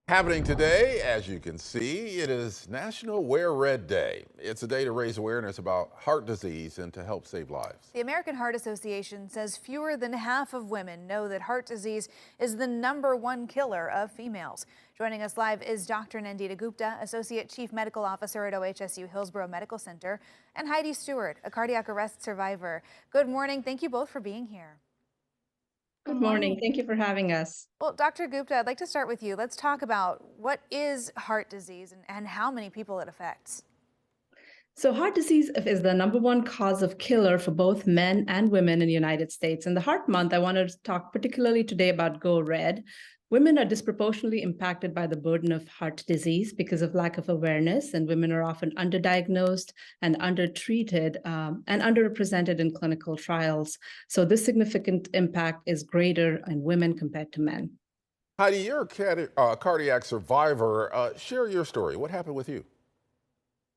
Happening today, as you can see, it is National Wear Red Day. It's a day to raise awareness about heart disease and to help save lives. The American Heart Association says fewer than half of women know that heart disease is the #1 killer of females. Joining us live is Dr. Nandita Gupta, Associate Chief Medical Officer at OHSU Hillsborough Medical Center, and Heidis Story, a cardiac arrest survivor. Good morning. Thank you both for being here. Good morning. Thank you for having us. Well, Dr. Gupta, I'd like to start with you. Let's talk about what is heart disease and how many people it affects. So, heart disease is the #1 cause of killer for both men and women in the United States. In the Heart Month, I wanted to talk particularly today about Go Red. Women are disproportionately impacted by the burden of heart disease because of lack of awareness, and women are often underdiagnosed and undertreated and underrepresented in clinical trials. So, this significant impact is greater in women compared to men. Heidi, you're a cardiac survivor. Share your story. What happened with you?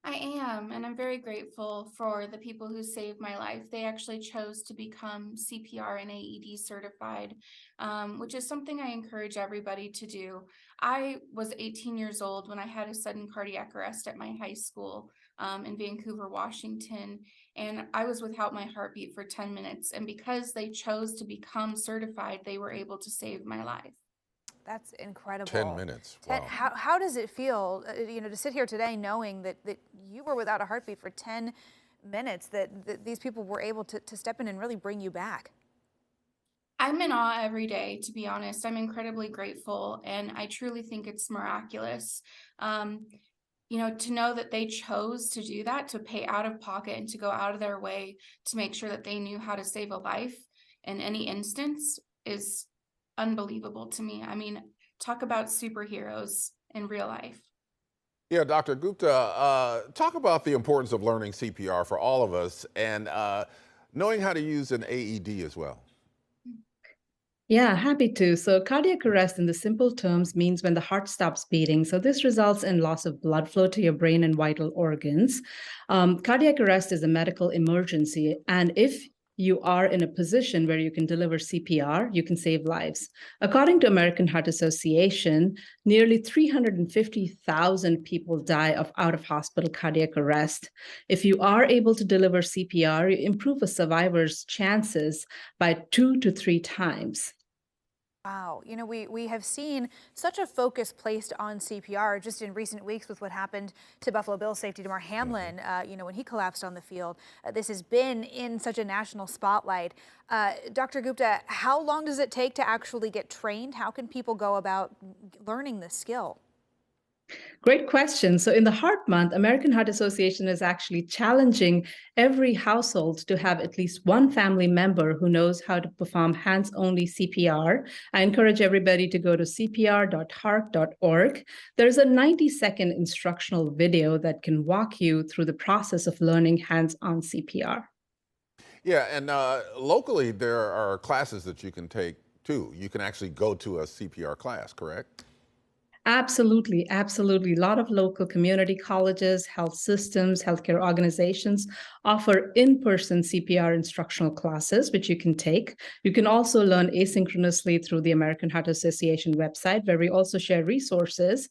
I am, and I'm very grateful for the people who saved my life. They actually chose to become CPR and AED certified, which is something I encourage everybody to do. I was 18 years old when I had a sudden cardiac arrest at my high school in Vancouver, Washington, and I was without my heartbeat for 10 minutes. And because they chose to become certified, they were able to save my life. That's incredible. 10 minutes. Wow. How does it feel, to sit here today knowing that you were without a heartbeat for 10 minutes, that these people were able to step in and really bring you back? I'm in awe every day, to be honest. I'm incredibly grateful, and I truly think it's miraculous. To know that they chose to do that, to pay out of pocket and to go out of their way to make sure that they knew how to save a life in any instance is unbelievable to me. I mean, talk about superheroes in real life. Yeah, Dr. Gupta, talk about the importance of learning CPR for all of us and knowing how to use an AED as well. Yeah, happy to. So, cardiac arrest in the simple terms means when the heart stops beating. So, this results in loss of blood flow to your brain and vital organs. Cardiac arrest is a medical emergency. And if you are in a position where you can deliver CPR, you can save lives. According to American Heart Association, nearly 350,000 people die of out-of-hospital cardiac arrest. If you are able to deliver CPR, you improve a survivor's chances by 2 to 3 times. Wow. We have seen such a focus placed on CPR just in recent weeks with what happened to Buffalo Bills safety Damar Hamlin, when he collapsed on the field. This has been in such a national spotlight. Dr. Gupta, how long does it take to actually get trained? How can people go about learning this skill? Great question. So, in the Heart Month, American Heart Association is actually challenging every household to have at least one family member who knows how to perform hands-only CPR. I encourage everybody to go to cpr.heart.org. There's a 90-second instructional video that can walk you through the process of learning hands-on CPR. Yeah, and locally there are classes that you can take too. You can actually go to a CPR class, correct? Absolutely, absolutely. A lot of local community colleges, health systems, healthcare organizations offer in-person CPR instructional classes, which you can take. You can also learn asynchronously through the American Heart Association website, where we also share resources.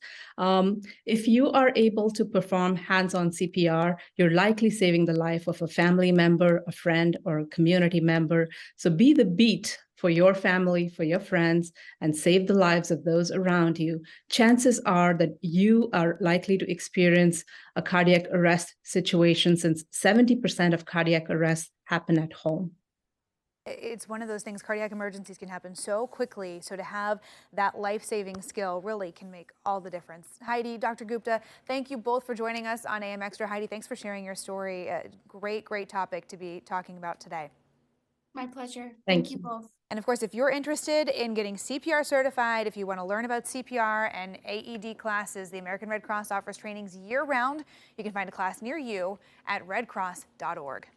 If you are able to perform hands-on CPR, you're likely saving the life of a family member, a friend, or a community member. So be the beat for your family, for your friends, and save the lives of those around you. Chances are that you are likely to experience a cardiac arrest situation, since 70% of cardiac arrests happen at home. It's one of those things, cardiac emergencies can happen so quickly. So to have that life-saving skill really can make all the difference. Heidi, Dr. Gupta, thank you both for joining us on AM Extra. Heidi, thanks for sharing your story. Great topic to be talking about today. My pleasure. Thank You you. both. And of course, if you're interested in getting CPR certified, if you want to learn about CPR and AED classes, the American Red Cross offers trainings year-round. You can find a class near you at redcross.org.